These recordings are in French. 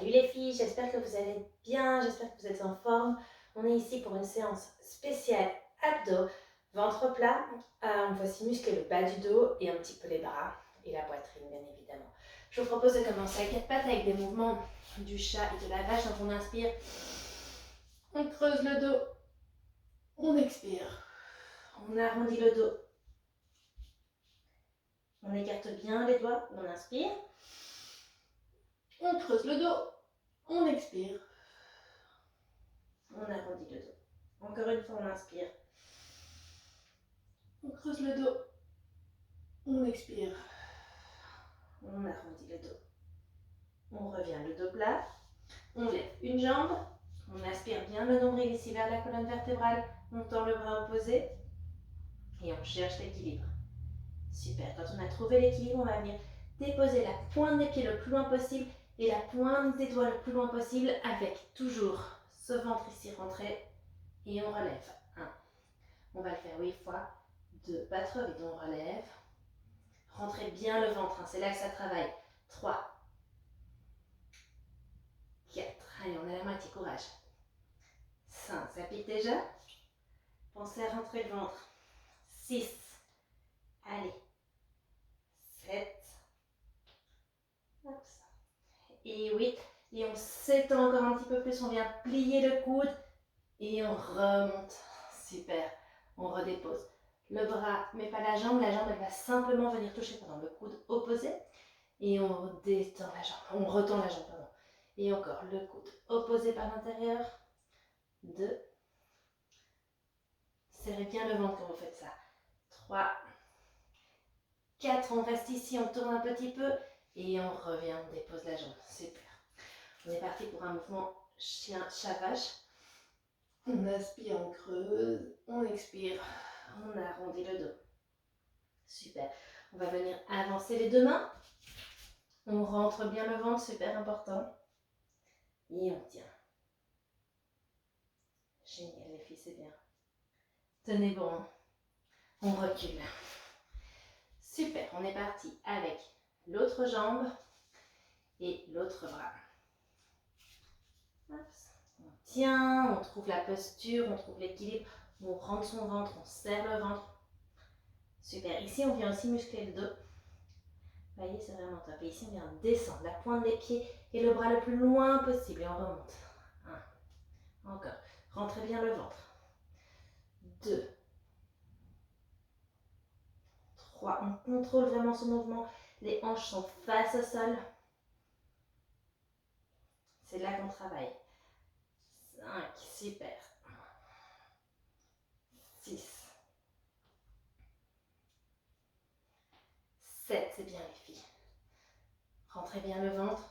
Salut les filles, j'espère que vous allez bien, j'espère que vous êtes en forme. On est ici pour une séance spéciale abdos, ventre plat. On va aussi muscler le bas du dos et un petit peu les bras et la poitrine bien évidemment. Je vous propose de commencer à quatre pattes avec des mouvements du chat et de la vache. Donc on inspire, on creuse le dos, on expire, on arrondit le dos. On écarte bien les doigts, on inspire, on creuse le dos, on expire. On arrondit le dos. Encore une fois, on inspire. On creuse le dos. On expire. On arrondit le dos. On revient le dos plat. On lève une jambe. On aspire bien le nombril ici vers la colonne vertébrale. On tend le bras opposé. Et on cherche l'équilibre. Super. Quand on a trouvé l'équilibre, on va venir déposer la pointe des pieds le plus loin possible et la pointe des doigts le plus loin possible avec toujours ce ventre ici rentré. Et on relève. 1. On va le faire 8 fois. 2, pas trop vite, on relève. Rentrez bien le ventre, c'est là que ça travaille. 3, 4, allez, on a la moitié, courage. 5, ça pique déjà. Pensez à rentrer le ventre. 6, allez. 7, et 8. Et on s'étend encore un petit peu plus, on vient plier le coude et on remonte. Super, on redépose. Le bras, mais pas la jambe elle va simplement venir toucher pendant le coude opposé. Et on détend la jambe, on retend la jambe, pardon. Et encore, le coude opposé par l'intérieur. 2. Serrez bien le ventre quand vous faites ça. 3. 4, on reste ici, on tourne un petit peu. Et on revient, on dépose la jambe. Super. On est parti pour un mouvement chien-chat-vache. On aspire, on creuse, on expire, on arrondit le dos. Super. On va venir avancer les deux mains. On rentre bien le ventre, super important. Et on tient. Génial les filles, c'est bien. Tenez bon. On recule. Super, on est parti avec l'autre jambe et l'autre bras. On tient, on trouve la posture, on trouve l'équilibre, on rentre son ventre, on serre le ventre. Super, ici on vient aussi muscler le dos. Vous voyez, c'est vraiment top. Et ici on vient descendre la pointe des pieds et le bras le plus loin possible et on remonte. 1. Encore. Rentrez bien le ventre. 2. 3. On contrôle vraiment ce mouvement. Les hanches sont face au sol. C'est là qu'on travaille. 5. Super. 6. 7. C'est bien les filles. Rentrez bien le ventre.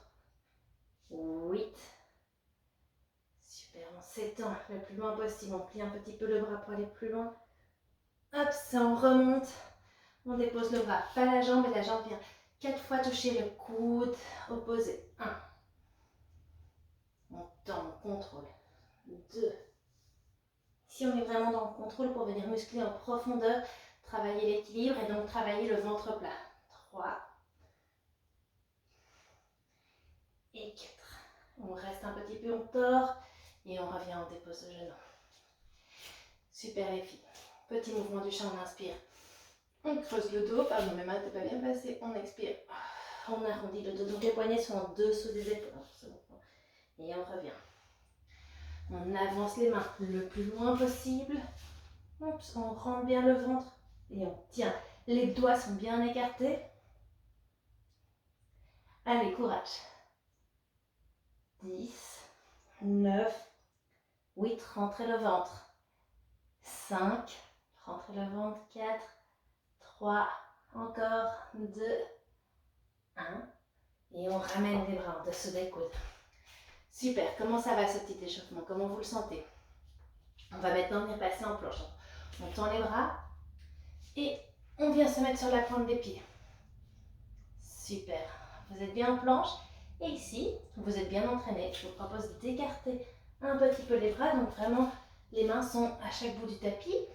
8. Super, on s'étend le plus loin possible. On plie un petit peu le bras pour aller plus loin. Hop, ça on remonte. On dépose le bras, pas la jambe, et la jambe vient 4 fois toucher le coude opposé. 1. On tend, on contrôle. 2. Ici, on est vraiment dans le contrôle pour venir muscler en profondeur, travailler l'équilibre et donc travailler le ventre plat. 3. Et 4. On reste un petit peu, on tord et on revient, on dépose le genou. Super les filles. Petit mouvement du chat, on inspire. On creuse le dos, pardon, mes mains n'étaient pas bien placées. On expire. On arrondit le dos, donc les poignets sont en dessous des épaules. Et on revient. On avance les mains le plus loin possible. Oups, on rentre bien le ventre et on tient. Les doigts sont bien écartés. Allez, courage. 10, 9, 8, rentrez le ventre. 5, rentrez le ventre. 4, 3, encore 2, 1. Et on ramène les bras en dessous des coudes. Super, comment ça va ce petit échauffement? Comment vous le sentez? On va maintenant venir passer en planche. On tend les bras et on vient se mettre sur la pointe des pieds. Super, vous êtes bien en planche et ici, vous êtes bien entraîné. Je vous propose d'écarter un petit peu les bras, donc vraiment les mains sont à chaque bout du tapis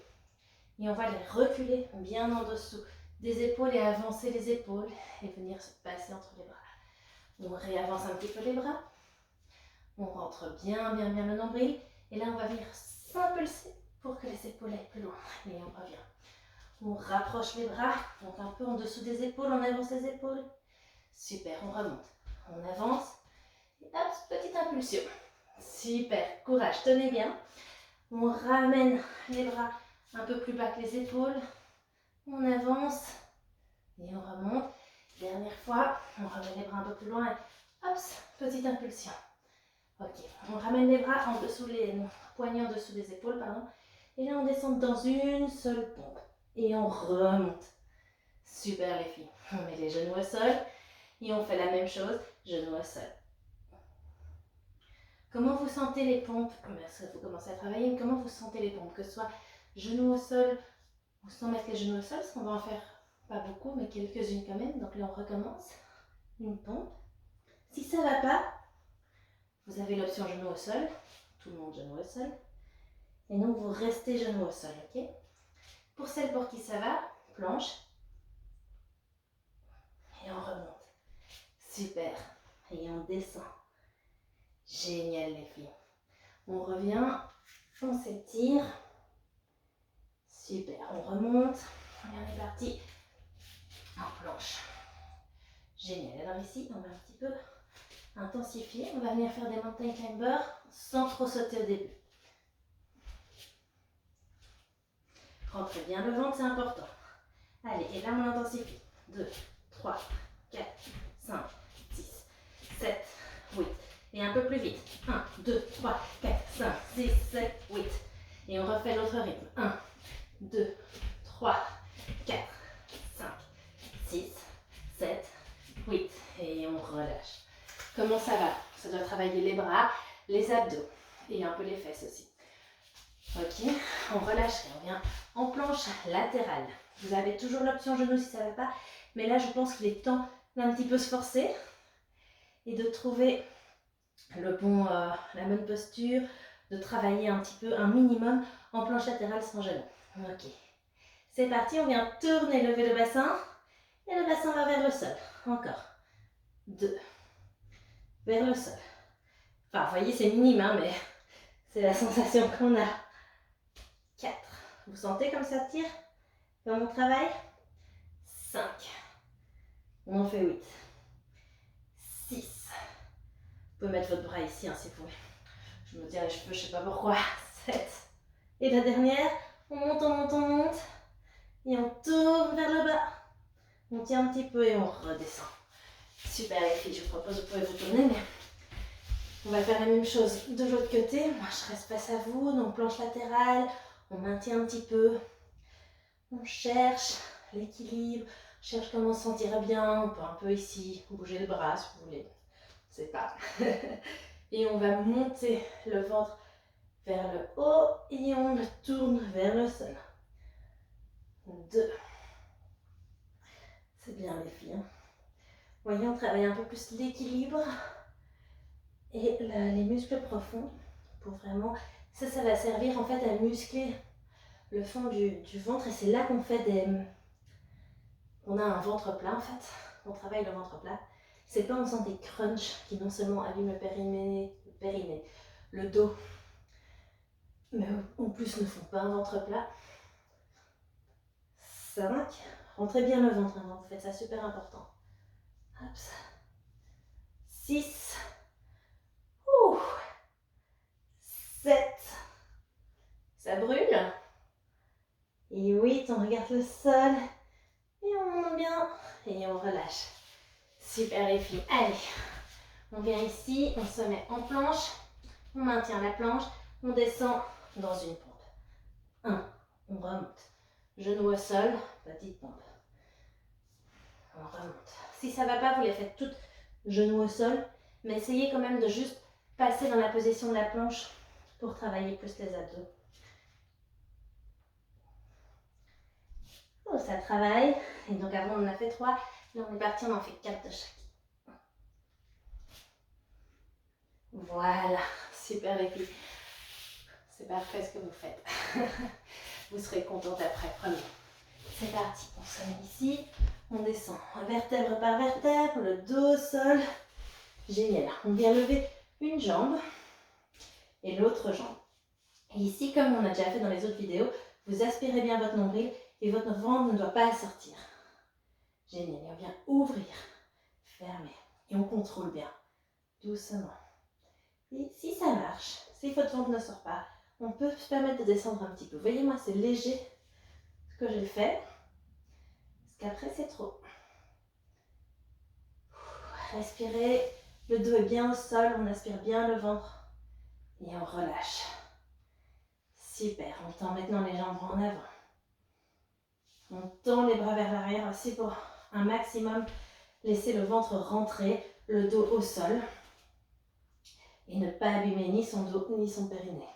et on va les reculer bien en dessous des épaules et avancer les épaules et venir se passer entre les bras. On réavance un petit peu les bras. On rentre bien, bien, bien le nombril. Et là, on va venir s'impulser pour que les épaules aillent plus loin. Et on revient. On rapproche les bras, donc un peu en dessous des épaules, on avance les épaules. Super, on remonte. On avance. Et hop, petite impulsion. Super, courage, tenez bien. On ramène les bras un peu plus bas que les épaules. On avance et on remonte. Dernière fois, on remet les bras un peu plus loin. Et hop, petite impulsion. Ok, on ramène les bras en dessous les poignets en dessous des épaules, pardon. Et là, on descend dans une seule pompe. Et on remonte. Super les filles. On met les genoux au sol et on fait la même chose, genoux au sol. Comment vous sentez les pompes? Parce que vous commencez à travailler, comment vous sentez les pompes? Que ce soit genoux au sol ou sans mettre les genoux au sol, parce qu'on va en faire pas beaucoup, mais quelques-unes quand même. Donc là, on recommence. Une pompe. Si ça ne va pas, vous avez l'option genoux au sol. Tout le monde genoux au sol. Et donc, vous restez genoux au sol, ok? Pour celles pour qui ça va, planche. Et on remonte. Super. Et on descend. Génial les filles. On revient, on s'étire. Super, on remonte. Et on est parti en planche. Génial. Alors ici, on va un petit peu intensifier. On va venir faire des mountain climbers sans trop sauter au début. Rentrez bien le ventre, c'est important. Allez, et là on intensifie. 2, 3, 4, 5, 6, 7, 8. Et un peu plus vite. 1, 2, 3, 4, 5, 6, 7, 8. Et on refait l'autre rythme. 1, 2, 3, 4, 5, 6, 7, 8. Et on relâche. Comment ça va? Ça doit travailler les bras, les abdos et un peu les fesses aussi. Ok, on relâche, on vient en planche latérale. Vous avez toujours l'option genou si ça ne va pas, mais là je pense qu'il est temps d'un petit peu se forcer et de trouver la bonne posture, de travailler un petit peu, un minimum en planche latérale sans genou. Ok, c'est parti, on vient tourner, lever le bassin et le bassin va vers le sol. Encore, 2, vers le sol. Enfin, vous voyez, c'est minime, hein, mais c'est la sensation qu'on a. 4. Vous sentez comme ça tire? Comme on travaille? 5. On en fait 8. 6. Vous pouvez mettre votre bras ici, hein, si vous voulez. Je me tiens les cheveux, je ne sais pas pourquoi. 7. Et la dernière, on monte, on monte, on monte. Et on tourne vers le bas. On tient un petit peu et on redescend. Super les filles, je vous propose, vous pouvez vous tourner, mais on va faire la même chose de l'autre côté. Moi, je reste face à vous, donc planche latérale. On maintient un petit peu. On cherche l'équilibre, on cherche comment se sentir bien. On peut un peu ici bouger le bras si vous voulez. C'est pas. Et on va monter le ventre vers le haut et on le tourne vers le sol. 2. C'est bien les filles. Voyez, on travaille un peu plus l'équilibre et les muscles profonds pour vraiment... Ça va servir en fait à muscler le fond du ventre et c'est là qu'on fait des... On a un ventre plat en fait, on travaille le ventre plat. C'est pas en faisant des crunchs qui non seulement abîment le périnée, le dos, mais en plus ne font pas un ventre plat. 5. Rentrez bien le ventre, hein, vous faites ça super important. 6. 7. Ça brûle. Et 8, on regarde le sol. Et on monte bien. Et on relâche. Super les filles. Allez, on vient ici, on se met en planche. On maintient la planche. On descend dans une pompe. 1. On remonte. Genou au sol, petite pompe. On remonte. Si ça ne va pas, vous les faites toutes genoux au sol. Mais essayez quand même de juste passer dans la position de la planche pour travailler plus les abdos. Oh, ça travaille. Et donc avant, on en a fait 3. Là, on est parti, on en fait 4 de chaque. Voilà. Super les filles. C'est parfait ce que vous faites. Vous serez contente après. Prenez. C'est parti. On se met ici. On descend vertèbre par vertèbre. Le dos au sol. Génial. On vient lever une jambe et l'autre jambe. Et ici, comme on a déjà fait dans les autres vidéos, vous aspirez bien votre nombril et votre ventre ne doit pas sortir. Génial. Et on vient ouvrir, fermer. Et on contrôle bien, doucement. Et si ça marche, si votre ventre ne sort pas, on peut se permettre de descendre un petit peu. Vous voyez, moi, c'est léger ce que j'ai fait. Parce qu'après, c'est trop. Respirez. Le dos est bien au sol. On aspire bien le ventre. Et on relâche. Super. On tend maintenant les jambes en avant. On tend les bras vers l'arrière aussi pour un maximum laisser le ventre rentrer, le dos au sol. Et ne pas abîmer ni son dos ni son périnée.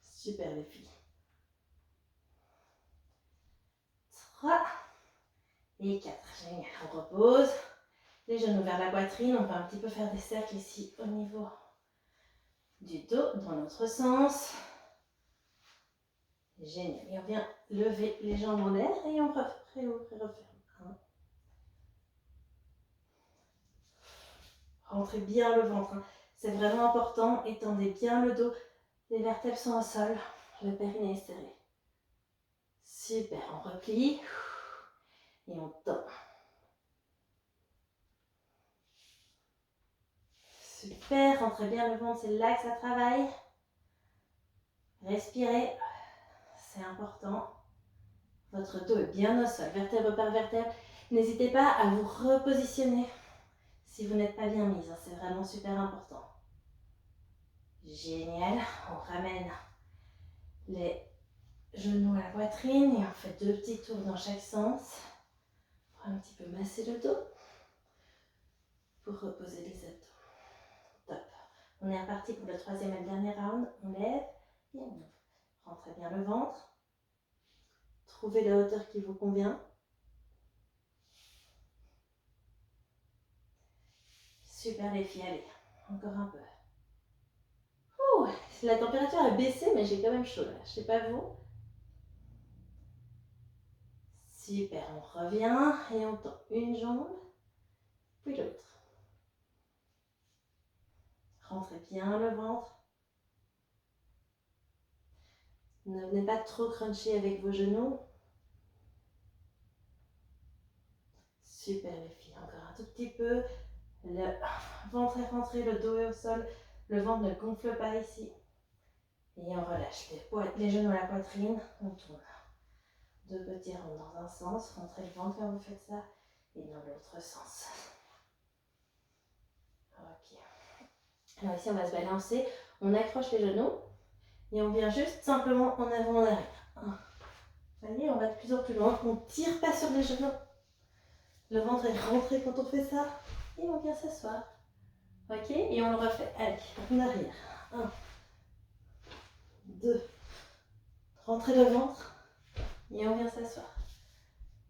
Super les filles. 3 et 4. Génial. On repose. Les genoux vers la poitrine. On va un petit peu faire des cercles ici au niveau du dos dans l'autre sens. Génial. Et on vient lever les jambes en l'air et on réouvre et referme. Rentrez bien le ventre. C'est vraiment important. Étendez bien le dos. Les vertèbres sont au sol. Le périnée est serré. Super. On replie. Et on tend. Super. Rentrez bien le ventre. C'est là que ça travaille. Respirez. C'est important. Votre dos est bien au sol. Vertèbre par vertèbre. N'hésitez pas à vous repositionner si vous n'êtes pas bien mise. C'est vraiment super important. Génial. On ramène les genoux à la poitrine et on fait 2 petits tours dans chaque sens pour un petit peu masser le dos pour reposer les abdos. Top. On est reparti pour le 3e et le dernier round. On lève et on ouvre. Rentrez bien le ventre. Trouvez la hauteur qui vous convient. Super les filles, allez, encore un peu. Ouh, la température a baissé, mais j'ai quand même chaud là. Je sais pas vous. Super, on revient et on tend une jambe, puis l'autre. Rentrez bien le ventre. Ne venez pas trop cruncher avec vos genoux. Super les filles, encore un tout petit peu. Le ventre est rentré, le dos est au sol. Le ventre ne gonfle pas ici. Et on relâche les genoux à la poitrine. On tourne. 2 petits ronds dans un sens. Rentrez le ventre quand vous faites ça. Et dans l'autre sens. Ok. Alors ici, on va se balancer. On accroche les genoux. Et on vient juste simplement en avant, en arrière. Vous voyez, on va de plus en plus loin. On ne tire pas sur les genoux. Le ventre est rentré quand on fait ça. Et on vient s'asseoir. Ok, et on le refait. Allez, en arrière. 1, 2. Rentrez le ventre. Et on vient s'asseoir.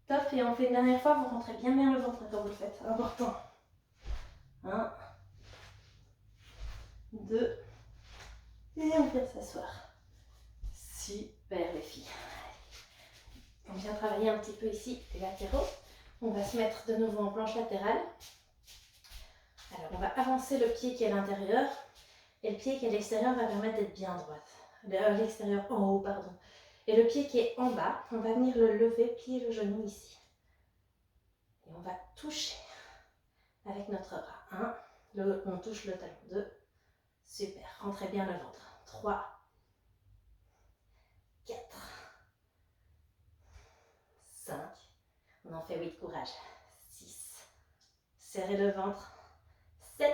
Top, et on fait une dernière fois. Vous rentrez bien le ventre quand vous le faites. Important. 1, 2. Et on vient s'asseoir. Super les filles. On vient travailler un petit peu ici les latéraux. On va se mettre de nouveau en planche latérale. Alors on va avancer le pied qui est à l'intérieur et le pied qui est à l'extérieur va permettre d'être bien droite. L'extérieur en haut, pardon. Et le pied qui est en bas, on va venir le lever, plier le genou ici. Et on va toucher avec notre bras. 1, on touche le talon. 2, super. Rentrez bien le ventre. 3, 4, 5, on en fait 8, courage. 6, serrez le ventre. 7,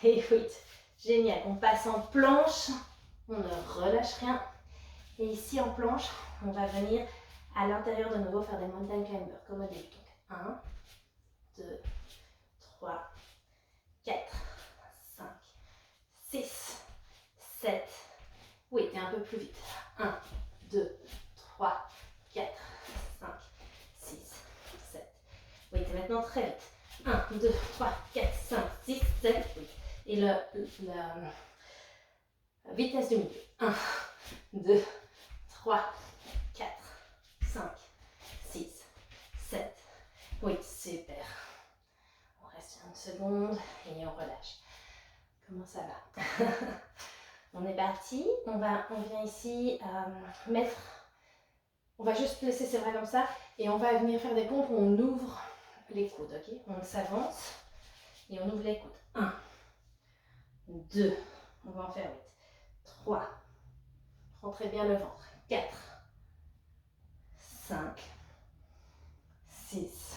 et 8. Génial, on passe en planche, on ne relâche rien. Et ici en planche, on va venir à l'intérieur de nouveau faire des mountain climbers, comme au début. Donc 1, 2, 3, 4, 5, 6, 7, 8, et un peu plus vite. 1, 2, 3, 4, 5, 6, 7, 8, et maintenant très vite. 1, 2, 3, 4, 5, 6, 7, 8. Et la vitesse du milieu. 1, 2, 3, 4, 5, 6, 7, 8. Super. On reste une secondes et on relâche. Comment ça va? On est parti. On vient ici mettre... On va juste laisser ses bras comme ça et on va venir faire des pompes où on ouvre les coudes, ok? On s'avance et on ouvre les coudes. 1, 2, on va en faire 8. 3, rentrez bien le ventre. 4, 5, 6,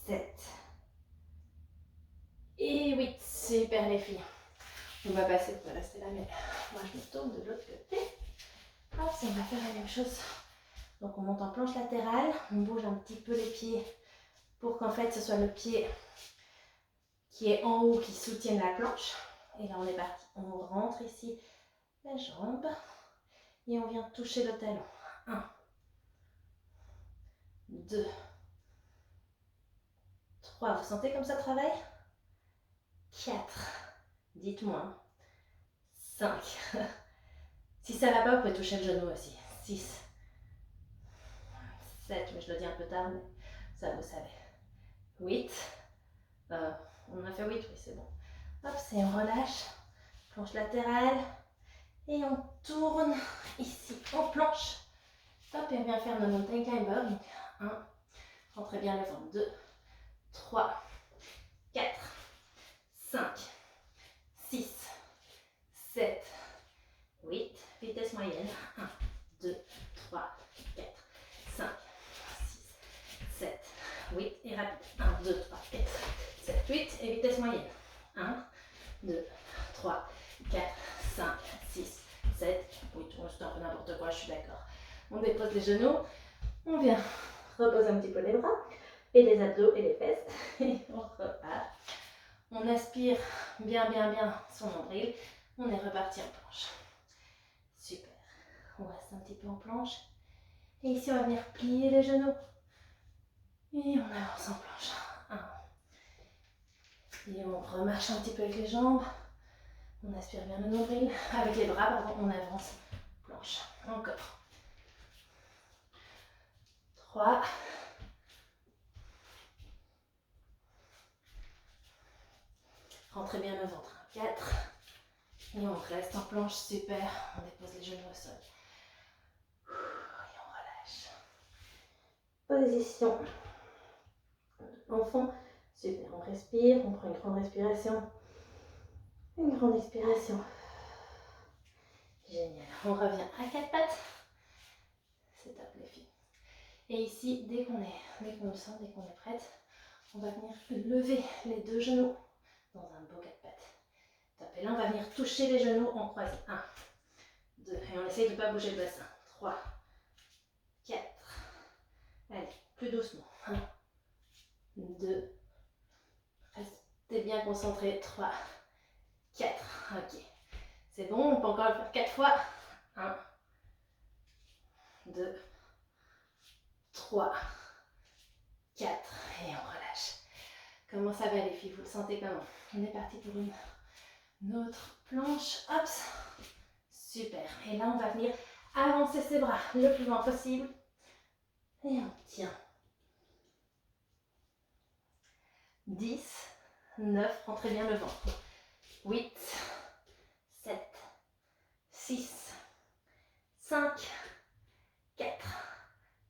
7 et 8. Super les filles. On va passer, vous pouvez rester là, mais moi je me tourne de l'autre côté. Hop, on va faire la même chose. Donc on monte en planche latérale, on bouge un petit peu les pieds pour qu'en fait ce soit le pied qui est en haut qui soutienne la planche. Et là on est parti. On rentre ici la jambe et on vient toucher le talon. 1, 2, 3. Vous sentez comme ça travaille? 4. Dites-moi. 5. Si ça ne va pas, vous pouvez toucher le genou aussi. 6. 7, mais je le dis un peu tard, mais ça vous savez. 8. On a fait 8, oui, c'est bon. Hop, c'est on relâche. Planche latérale. Et on tourne ici en planche. Hop, et on vient faire notre mountain climber. Donc 1, rentrez bien le ventre. 2, 3, 4, 5, 6, 7, 8. Vitesse moyenne. 1, 2, 3, 4, 5, 6, 7, 8. Et rapide. 1, 2, 3, 4, 7, 8. Et vitesse moyenne. 1, 2, 3, 4, 5, 6, 7, 8. C'est un peu n'importe quoi, je suis d'accord. On dépose les genoux. On vient reposer un petit peu les bras et les abdos et les fesses. Et on repart. On aspire bien son nombril. On est reparti en planche. Super. On reste un petit peu en planche. Et ici, on va venir plier les genoux. Et on avance en planche. 1. Et on remarche un petit peu avec les jambes. On aspire bien le nombril. Avec les bras, pardon, on avance. Planche. Encore. 3. Rentrez bien le ventre. 4. Et on reste en planche. Super. On dépose les genoux au sol. Et on relâche. Position. Enfant. Super. On respire. On prend une grande respiration. Une grande expiration. Génial. On revient à 4 pattes. C'est top les filles. Et ici, dès qu'on le sent, dès qu'on est prête, on va venir lever les deux genoux dans un beau 4 pattes. Top. Et là, on va venir toucher les genoux en croisé. 1, 2. Et on essaye de ne pas bouger le bassin. 3, 4. Allez, plus doucement. 1, 2. Restez bien concentrés. 3, 4. Ok. C'est bon, on peut encore le faire 4 fois. 1, 2, 3, 4. Et on relâche. Comment ça va les filles? Vous le sentez comment? On est parti pour une autre planche. Hop. Super. Et là, on va venir avancer ses bras le plus loin possible. Et on tient. 10, 9, rentrez bien le ventre. 8, 7, 6, 5, 4,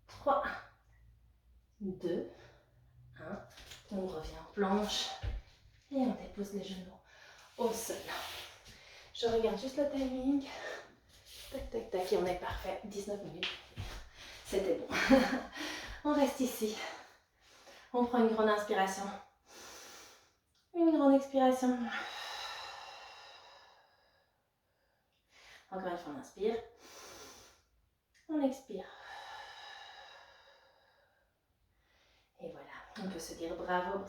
3, 2, 1. On revient en planche et on dépose les genoux au sol. Je regarde juste le timing. Tac, tac, tac. Et on est parfait. 19 minutes. C'était bon. On reste ici. On prend une grande inspiration. Une grande expiration. Encore une fois, on inspire. On expire. Et voilà, on peut se dire bravo pour cette